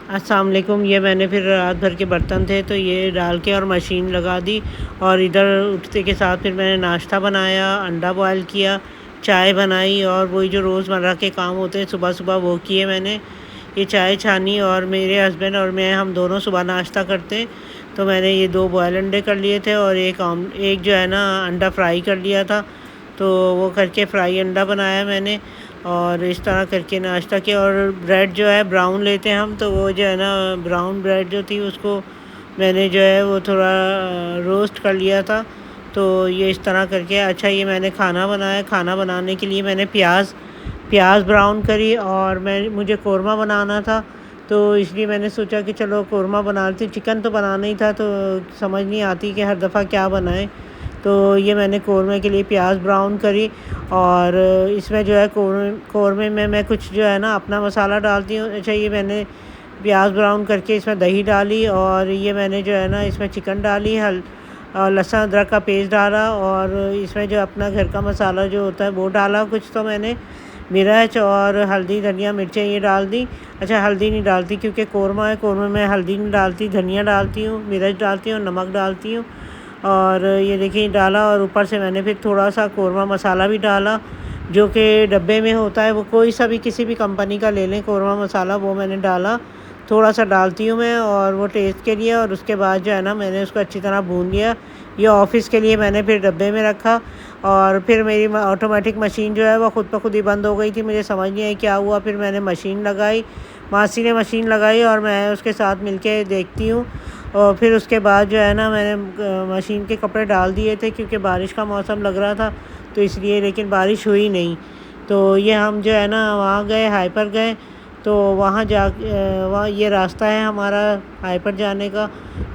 अस्सलाम वालेकुम। ये मैंने फिर रात भर के बर्तन थे तो ये डाल के और मशीन लगा दी। और इधर उठते के साथ फिर मैंने नाश्ता बनाया, अंडा बॉयल किया, चाय बनाई और वही जो रोज़मर्रा के काम होते हैं सुबह सुबह वो किए मैंने। ये चाय छानी और मेरे हस्बैंड और मैं हम दोनों सुबह नाश्ता करते हैं। तो मैंने ये 2 बॉयल अंडे कर लिए थे और एक जो है ना अंडा फ्राई कर लिया था। तो वो करके फ्राई अंडा बनाया मैंने और इस तरह करके नाश्ता किया। और ब्रेड जो है ब्राउन लेते हैं हम, तो वो जो है ना ब्राउन ब्रेड जो थी उसको मैंने जो है वो थोड़ा रोस्ट कर लिया था। तो ये इस तरह करके अच्छा ये मैंने खाना बनाया। खाना बनाने के लिए मैंने प्याज ब्राउन करी और मुझे कौरमा बनाना था, तो इसलिए मैंने सोचा कि चलो कौरमा बना लेती। चिकन तो बनाना ही था, तो समझ नहीं आती कि हर दफ़ा क्या बनाए। तो ये मैंने कौरमे के लिए प्याज ब्राउन करी और इसमें जो है कौरमे में मैं कुछ जो है ना अपना मसाला डालती हूँ। अच्छा ये मैंने प्याज ब्राउन करके इसमें दही डाली और ये मैंने जो है ना इसमें चिकन डाली, और लहसुन अदरक का पेस्ट डाला और इसमें जो अपना घर का मसाला जो होता है वो डाला। कुछ तो मैंने मिर्च और हल्दी धनिया मिर्चें ये डाल दी। अच्छा हल्दी नहीं डालती क्योंकि कौरमा है, कौरमे में हल्दी नहीं डालती, धनिया डालती हूँ, मिर्च डालती हूँ, नमक डालती हूँ। और ये देखिए डाला और ऊपर से मैंने फिर थोड़ा सा कौरमा मसाला भी डाला जो कि डब्बे में होता है, वो कोई सा भी किसी भी कंपनी का ले लें कौरमा मसाला, वो मैंने डाला। थोड़ा सा डालती हूँ मैं और वो टेस्ट के लिए। और उसके बाद जो है ना मैंने उसको अच्छी तरह भून लिया। ये ऑफ़िस के लिए मैंने फिर डब्बे में रखा और फिर मेरी ऑटोमेटिक मशीन जो है वो ख़ुद ब खुद ही बंद हो गई थी। मुझे समझ नहीं आई क्या हुआ। फिर मैंने मशीन लगाई, मासी ने मशीन लगाई और मैं उसके साथ मिलके देखती हूँ। और फिर उसके बाद जो है ना मैंने मशीन के कपड़े डाल दिए थे क्योंकि बारिश का मौसम लग रहा था, तो इसलिए, लेकिन बारिश हुई नहीं। तो ये हम जो है ना वहाँ गए, हाइपर गए। तो वहाँ ये रास्ता है हमारा हाइपर जाने का।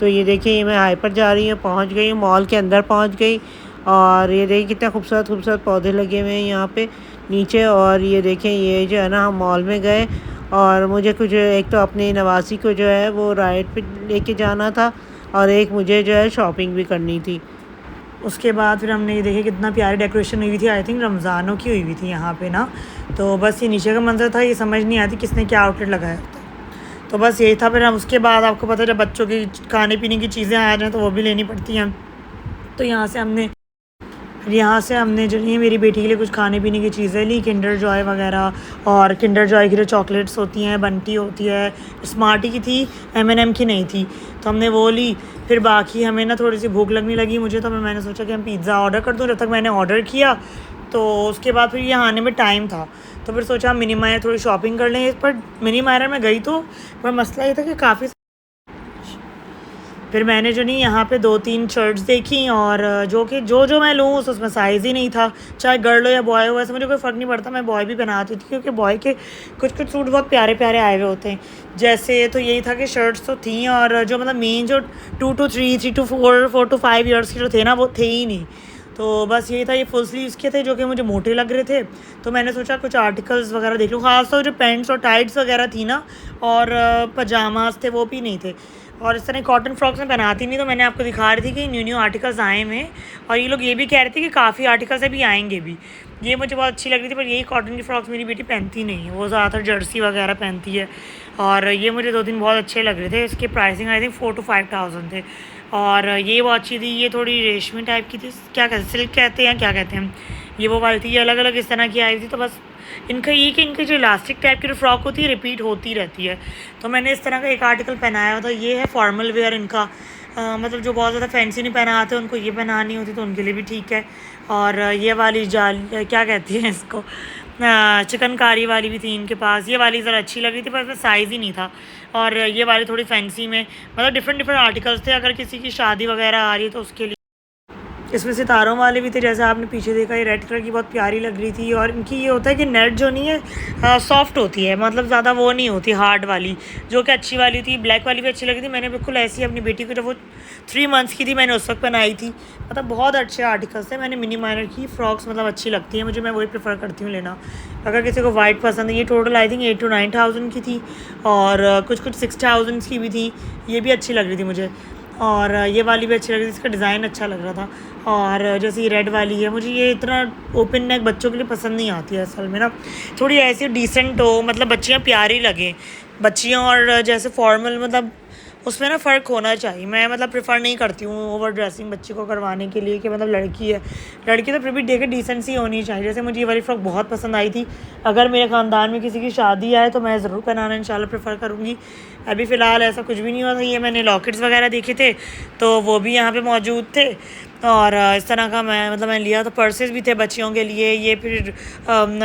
तो ये देखिए ये मैं हाइपर जा रही हूँ, पहुँच गई हूँ, मॉल के अंदर पहुँच गई। और ये देखिए कितने खूबसूरत खूबसूरत पौधे लगे हुए हैं यहाँ पे नीचे। और ये देखें ये जो है ना हम मॉल में गए और मुझे कुछ एक तो अपनी नवासी को जो है वो राइड पे लेके जाना था और एक मुझे जो है शॉपिंग भी करनी थी। उसके बाद फिर हमने ये देखिए कितना प्यारी डेकोरेशन हुई थी, आई थिंक रमज़ानों की हुई थी यहाँ पे ना। तो बस ये नीचे का मंजर था, ये समझ नहीं आती किसने क्या आउटलेट लगाया था। तो बस यही था। फिर हम उसके बाद आपको पता है जब बच्चों की खाने पीने की चीज़ें आ जाएँ तो वो भी लेनी पड़ती हैं। तो यहाँ से हमने जो है मेरी बेटी के लिए कुछ खाने पीने की चीज़ें ली, किंडर जॉय वगैरह। और किंडर जॉय की जो चॉकलेट्स होती हैं, बंटी होती है, स्मार्टी की थी, M&M की नहीं थी, तो हमने वो ली। फिर बाकी हमें ना थोड़ी सी भूख लगने लगी मुझे, तो मैंने सोचा कि हम पिज़्ज़ा ऑर्डर कर दूँ। जब तक मैंने ऑर्डर किया तो उसके बाद फिर यहाँ आने में टाइम था, तो फिर सोचा मिनी मायर थोड़ी शॉपिंग कर लें। पर मिनी मायर में गई तो पर मसला ये था कि काफ़ी फिर मैंने जो नहीं यहाँ पे 2-3 शर्ट्स देखी और जो कि जो मैं लूँ उसमें साइज़ ही नहीं था। चाहे गर्ल हो या बॉय हो, वैसे मुझे कोई फ़र्क नहीं पड़ता, मैं बॉय भी पहनाती थी क्योंकि बॉय के कुछ कुछ सूट बहुत प्यारे प्यारे आए हुए होते हैं। जैसे तो यही था कि शर्ट्स तो थी और जो मतलब मेन जो 2 to 3, 3 to 4, 4 to 5 ईयर्स के जो थे ना वो थे ही नहीं। तो बस यही था, ये फुल स्लीव्स के थे जो कि मुझे मोटे लग रहे थे। तो मैंने सोचा कुछ आर्टिकल्स वगैरह देख लूँ, ख़ासतौर जो पैंट्स और टाइट्स वगैरह थी ना और पजामाज थे वो भी नहीं थे। और इस तरह कॉटन फ्रॉक्स में पहनाती नहीं, तो मैंने आपको दिखा रही थी कि न्यू आर्टिकल्स आए हुए हैं। और ये लोग ये भी कह रहे थे कि काफ़ी आर्टिकल्स अभी आएंगे भी। ये मुझे बहुत अच्छी लग रही थी, पर यही कॉटन की फ्रॉक्स मेरी बेटी पहनती नहीं है, वो ज़्यादातर जर्सी वगैरह पहनती है। और ये मुझे 2-3 बहुत अच्छे लग रहे थे। इसके प्राइसिंग आई थिंक 4 to 5,000 थे। और ये वो अच्छी थी, ये थोड़ी रेशमी टाइप की थी, क्या कहते हैं, सिल्क कहते हैं क्या कहते हैं, ये वो वाली थी। ये अलग अलग इस तरह की आई थी। तो बस इनका ये कि इनकी जो इलास्टिक टाइप की जो फ्रॉक होती है रिपीट होती रहती है। तो मैंने इस तरह का एक आर्टिकल पहनाया था। ये है फॉर्मल वेयर इनका, मतलब जो बहुत ज़्यादा फैंसी नहीं पहनाते उनको ये पहनानी होती तो उनके लिए भी ठीक है। और ये वाली जाल क्या कहती हैं इसको, चिकनकारी वाली भी थी इनके पास। ये वाली ज़रा अच्छी लग रही थी पर इसमें साइज़ ही नहीं था। और ये वाली थोड़ी फैंसी में, मतलब डिफरेंट आर्टिकल्स थे। अगर किसी की शादी वगैरह आ रही है तो उसके लिए इसमें सितारों वाले भी थे, जैसे आपने पीछे देखा। ये रेड कलर की बहुत प्यारी लग रही थी। और इनकी ये होता है कि नेट जो नहीं है सॉफ्ट होती है, मतलब ज़्यादा वो नहीं होती हार्ड वाली, जो कि अच्छी वाली थी। ब्लैक वाली भी अच्छी लगी थी। मैंने बिल्कुल ऐसी अपनी बेटी को जब वो 3 मंथ्स की थी मैंने उस वक्त पहनाई थी। मतलब बहुत अच्छे आर्टिकल्स थे। मैंने मिनी माइनर की फ्रॉक्स मतलब अच्छी लगती है मुझे, मैं वही प्रेफर करती हूँ लेना। अगर किसी को वाइट पसंद है, ये टोटल आई थिंक 8 to 9,000 की थी। और कुछ 6,000 की भी थी। ये भी अच्छी लग रही थी मुझे। और ये वाली भी अच्छी लग रही थी, इसका डिज़ाइन अच्छा लग रहा था। और जैसे ये रेड वाली है, मुझे ये इतना ओपन नेक बच्चों के लिए पसंद नहीं आती है असल में ना, थोड़ी ऐसी डिसेंट हो, मतलब बच्चियाँ प्यारी लगें। बच्चियों और जैसे फॉर्मल मतलब उसमें ना फ़र्क होना चाहिए। मैं मतलब प्रेफर नहीं करती हूँ ओवर ड्रेसिंग बच्ची को करवाने के लिए कि मतलब लड़की है, लड़की तो फिर भी देखे डिसेंसी होनी चाहिए। जैसे मुझे ये वाली फ़्रॉक बहुत पसंद आई थी, अगर मेरे ख़ानदान में किसी की शादी आए तो मैं ज़रूर पहनाना इंशाल्लाह प्रेफर करूँगी। अभी फ़िलहाल ऐसा कुछ भी नहीं हुआ था। ये मैंने लॉकेट्स वगैरह देखे थे तो वो भी यहाँ पर मौजूद थे, और इस तरह का मैं लिया। तो पर्सेस भी थे बच्चियों के लिए। ये फिर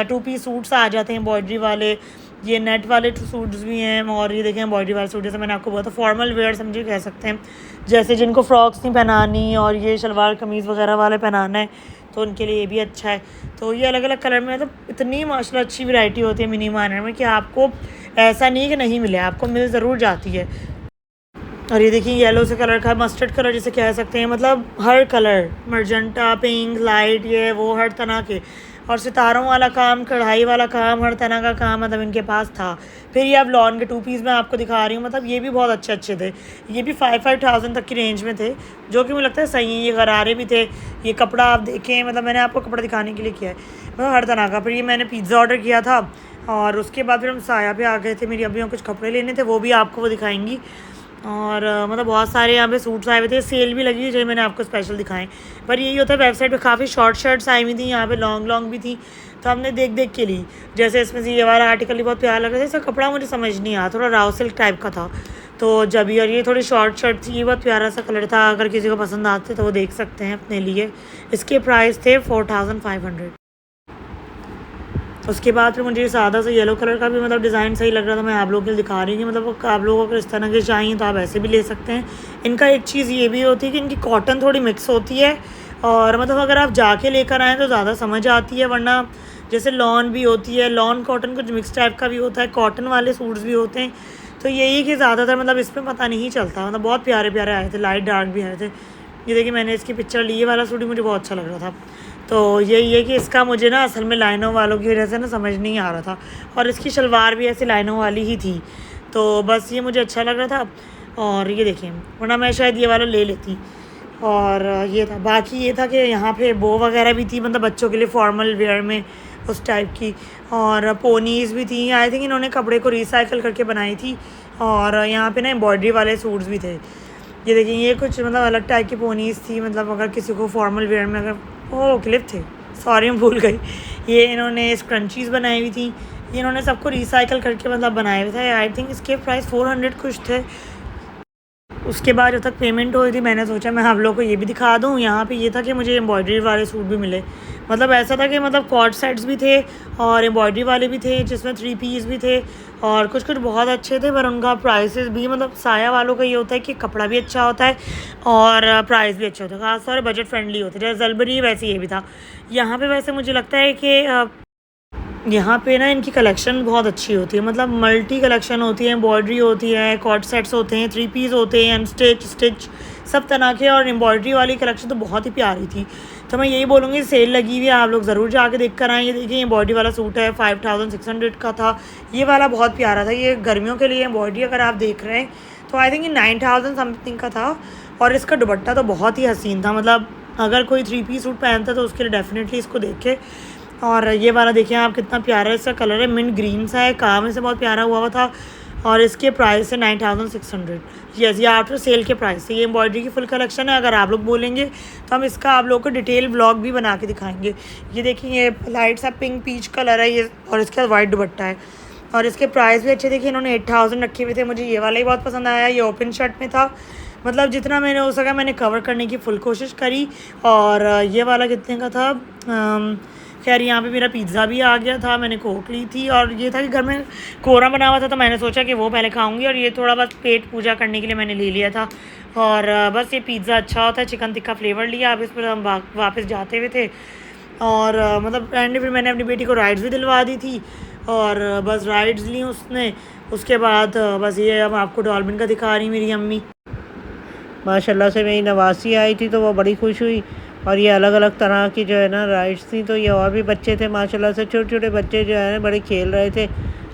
2 पीस सूट्स आ जाते हैं एम्ब्रॉयडरी वाले, ये नेट वाले सूट्स भी हैं, और ये देखें एम्ब्रॉयडरी वाले सूट, जैसे मैंने आपको बोला था फॉर्मल वेयर समझे कह सकते हैं। जैसे जिनको फ्रॉक्स नहीं पहनानी और ये शलवार कमीज़ वगैरह वाले पहनाना है तो उनके लिए ये भी अच्छा है। तो ये अलग अलग कलर में, तो इतनी माशाल्लाह अच्छी वैरायटी होती है मिनी मार्केट में कि आपको ऐसा नहीं कि नहीं मिले, आपको मिल ज़रूर जाती है। और ये देखिए येलो से कलर का मस्टर्ड कलर जिसे कह सकते हैं, मतलब हर कलर, मर्जेंटा, पिंक, लाइट, ये वो हर तरह के, और सितारों वाला काम, कढ़ाई वाला काम, हर तरह का काम मतलब इनके पास था। फिर ये अब लॉन के 2 पीस मैं आपको दिखा रही हूँ, मतलब ये भी बहुत अच्छे अच्छे थे। ये भी 5,000 तक की रेंज में थे, जो कि मुझे लगता है सही है। ये गरारे भी थे। ये कपड़ा आप देखें, मतलब मैंने आपको कपड़ा दिखाने के लिए किया है, मतलब हर तरह का। फिर ये मैंने पिज़्ज़ा ऑर्डर किया था, और उसके बाद फिर हम साया पे आ गए थे। मेरी अभी कुछ कपड़े लेने थे, वो भी आपको वो दिखाएंगी। और मतलब बहुत सारे यहाँ पे सूट्स आए हुए थे, सेल भी लगी हुई, जो मैंने आपको स्पेशल दिखाएं। पर यही होता है वेबसाइट पे काफ़ी शॉर्ट शर्ट्स आई हुई थी, यहाँ पे लॉन्ग लॉन्ग भी थी, तो हमने देख देख के ली। जैसे इसमें से ये वाला आर्टिकल भी बहुत प्यारा लग रहा था, इसका कपड़ा मुझे समझ नहीं आया, थोड़ा राव सिल्क टाइप का था। तो जब ये थोड़ी शॉर्ट शर्ट थी, ये बहुत प्यारा सा कलर था, अगर किसी को पसंद आते तो वो देख सकते हैं अपने लिए। इसके प्राइस थे 4,500। उसके बाद फिर मुझे सादा सा येलो कलर का भी मतलब डिज़ाइन सही लग रहा था, मैं आप लोगों को दिखा रही हूँ। मतलब आप लोगों को इस तरह के चाहिए तो आप ऐसे भी ले सकते हैं। इनका एक चीज़ ये भी होती है कि इनकी कॉटन थोड़ी मिक्स होती है, और मतलब अगर आप जाके लेकर आएँ तो ज़्यादा समझ आती है, वरना जैसे लॉन भी होती है, लॉन कॉटन कुछ मिक्स टाइप का भी होता है, कॉटन वाले सूट्स भी होते हैं। तो यही कि ज़्यादातर मतलब इसमें पता नहीं चलता, मतलब बहुत प्यारे प्यारे आए थे, लाइट डार्क भी आए थे। ये देखिए मैंने इसकी पिक्चर ली, ये वाला सूट भी मुझे बहुत अच्छा लग रहा था। तो यही है कि इसका मुझे ना असल में लाइनों वालों की वजह से ना समझ नहीं आ रहा था, और इसकी शलवार भी ऐसी लाइनों वाली ही थी, तो बस ये मुझे अच्छा लग रहा था। और ये देखिए, वरना मैं शायद ये वाला ले लेती। और ये था, बाकी ये था कि यहाँ पे बो वगैरह भी थी, मतलब बच्चों के लिए फॉर्मल वेयर में उस टाइप की, और पोनीज़ भी थी। आई थिंक इन्होंने कपड़े को रिसाइकिल करके बनाई थी। और यहाँ पे ना एम्ब्रॉयडरी वाले सूट्स भी थे। ये देखिए, ये कुछ मतलब अलग टाइप की पोनीज़ थी, मतलब अगर किसी को फॉर्मल वेयर में, अगर ओ क्लिप थे, सॉरी मैं भूल गई। ये इन्होंने स्क्रंचीज़ बनाई हुई थी, ये इन्होंने सबको रिसाइकिल करके मतलब बनाए हुए थे। आई थिंक इसके प्राइस 400 कुछ थे। उसके बाद जब तक पेमेंट हुई थी, मैंने सोचा मैं आप लोगों को ये भी दिखा दूँ। यहाँ पे ये था कि मुझे एम्ब्रॉयडरी वाले सूट भी मिले, मतलब ऐसा था कि मतलब कॉर्ड सेट्स भी थे और एम्ब्रॉयडरी वाले भी थे, जिसमें 3 पीस भी थे, और कुछ कुछ बहुत अच्छे थे। पर उनका प्राइसेस भी, मतलब साया वालों का ये होता है कि कपड़ा भी अच्छा होता है और प्राइस भी अच्छा होता है, खासतौर पर बजट फ्रेंडली होते हैं। जैसे जलबरी वैसे ये भी था। यहाँ पे वैसे मुझे लगता है कि यहाँ पे ना इनकी कलेक्शन बहुत अच्छी होती है, मतलब मल्टी कलेक्शन होती है, एम्ब्रॉयडरी होती है, कॉर्ड सेट्स होते हैं, 3 पीस होते हैं, स्टिच सब तरह के, और एम्ब्रॉयडरी वाली कलेक्शन तो बहुत ही प्यारी थी। तो मैं यही बोलूँगी, सेल लगी हुई है, आप लोग ज़रूर जाके देख कर आएँ। ये देखिए एम्ब्रॉयडरी वाला सूट है, 5,600 का था। ये वाला बहुत प्यारा था, ये गर्मियों के लिए एम्ब्रॉयडरी अगर आप देख रहे हैं तो आई थिंक ये 9,000 समथिंग का था। और इसका दुपट्टा तो बहुत ही हसीन था, मतलब अगर कोई 3 पीस सूट पहनता तो उसके लिए डेफिनेटली इसको देखे। और ये वाला देखिए आप, कितना प्यारा इसका कलर है, मिंट ग्रीन सा है, काम से बहुत प्यारा हुआ था। और इसके प्राइस है 9,600। यस, ये आफ्टर सेल के प्राइस है। ये एम्ब्रॉयडरी की फुल कलेक्शन है, अगर आप लोग बोलेंगे तो हम इसका आप लोग को डिटेल व्लॉग भी बना के दिखाएंगे। ये देखिए, ये लाइट सा पिंक पीच कलर है ये, और इसके बाद वाइट दुपट्टा है, और इसके प्राइस भी अच्छे। देखिए इन्होंने 8,000 रखे हुए थे। मुझे ये वाला ही बहुत पसंद आया, ये ओपन शर्ट में था, मतलब जितना मैंने हो सका मैंने कवर करने की फुल कोशिश करी। और ये वाला कितने का था, खैर यहाँ पे मेरा पिज़्ज़ा भी आ गया था, मैंने कोक ली थी। और ये था कि घर में कोरा बना हुआ था, तो मैंने सोचा कि वो पहले खाऊंगी, और ये थोड़ा बस पेट पूजा करने के लिए मैंने ले लिया था। और बस ये पिज़्ज़ा अच्छा होता है, चिकन टिक्का फ्लेवर लिया। अब इस पर हम वापस जाते हुए थे, और मतलब एंड फिर मैंने अपनी बेटी को राइड्स भी दिलवा दी थी, और बस राइड्स ली उसने। उसके बाद बस ये अब आपको डॉल्फिन का दिखा रही मेरी अम्मी। माशाल्लाह से मेरी नवासी आई थी तो वो बड़ी खुश हुई, और ये अलग अलग तरह की जो है ना राइड्स थी। तो ये और भी बच्चे थे माशाल्लाह से, छोटे छोटे बच्चे जो है ना बड़े खेल रहे थे,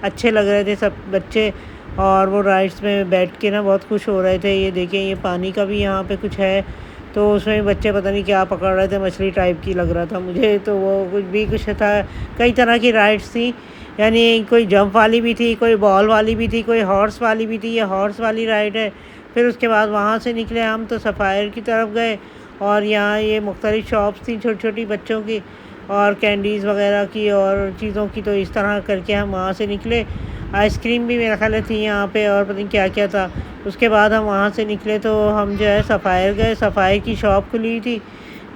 अच्छे लग रहे थे सब बच्चे, और वो राइड्स में बैठ के ना बहुत खुश हो रहे थे। ये देखें, ये पानी का भी यहाँ पे कुछ है, तो उसमें बच्चे पता नहीं क्या पकड़ रहे थे, मछली टाइप की लग रहा था मुझे, तो वो कुछ भी कुछ था, कई तरह की राइड्स थी। यानी कोई जंप वाली भी थी, कोई बॉल वाली भी थी, कोई हॉर्स वाली भी थी। ये हॉर्स वाली राइड है। फिर उसके बाद वहाँ से निकले हम तो सफ़ायर की तरफ गए और यहाँ ये मुख्तलिफ़ शॉप्स थी छोटी-छोटी बच्चों की और कैंडीज़ वगैरह की और चीज़ों की। तो इस तरह करके हम वहाँ से निकले। आइसक्रीम भी मेरा ख़्याल है थी यहाँ पे और पता नहीं क्या-क्या था। उसके बाद हम वहाँ से निकले तो हम जो है सफ़ायर गए। सफ़ायर की शॉप खुली हुई थी।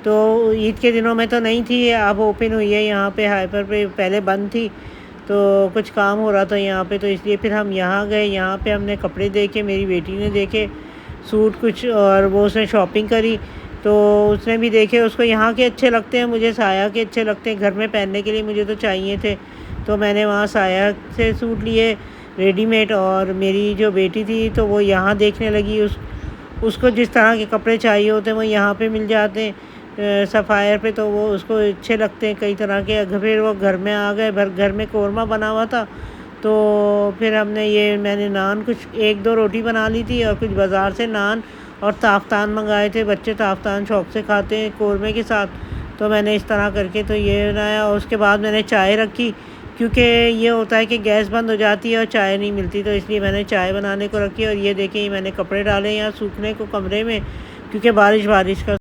तो ईद के दिनों में तो नहीं थी, अब ओपन हुई है यहाँ पे हाइपर पे, पहले बंद थी। तो कुछ काम हो रहा था यहाँ पे, तो इसलिए फिर हम यहाँ गए। यहाँ पे हमने कपड़े देखे, मेरी बेटी ने देखे सूट कुछ, और वो उसने शॉपिंग करी तो उसने भी देखे। उसको यहाँ के अच्छे लगते हैं, मुझे साया के अच्छे लगते हैं घर में पहनने के लिए, मुझे तो चाहिए थे। तो मैंने वहाँ साया से सूट लिए रेडीमेड, और मेरी जो बेटी थी तो वो यहाँ देखने लगी। उसको जिस तरह के कपड़े चाहिए होते हैं वो यहाँ पे मिल जाते हैं सफ़ायर पे, तो वो उसको अच्छे लगते हैं कई तरह के। फिर वो घर में आ गए, घर में कौरमा बना हुआ था। तो फिर मैंने नान कुछ 1-2 रोटी बना ली थी और कुछ बाज़ार से नान और ताफ़तान मंगाए थे। बच्चे ताफ़तान शौक़ से खाते हैं कौरमे के साथ। तो मैंने इस तरह करके तो ये बनाया और उसके बाद मैंने चाय रखी, क्योंकि ये होता है कि गैस बंद हो जाती है और चाय नहीं मिलती, तो इसलिए मैंने चाय बनाने को रखी। और ये देखें, मैंने कपड़े डाले यहाँ सूखने को कमरे में, क्योंकि बारिश का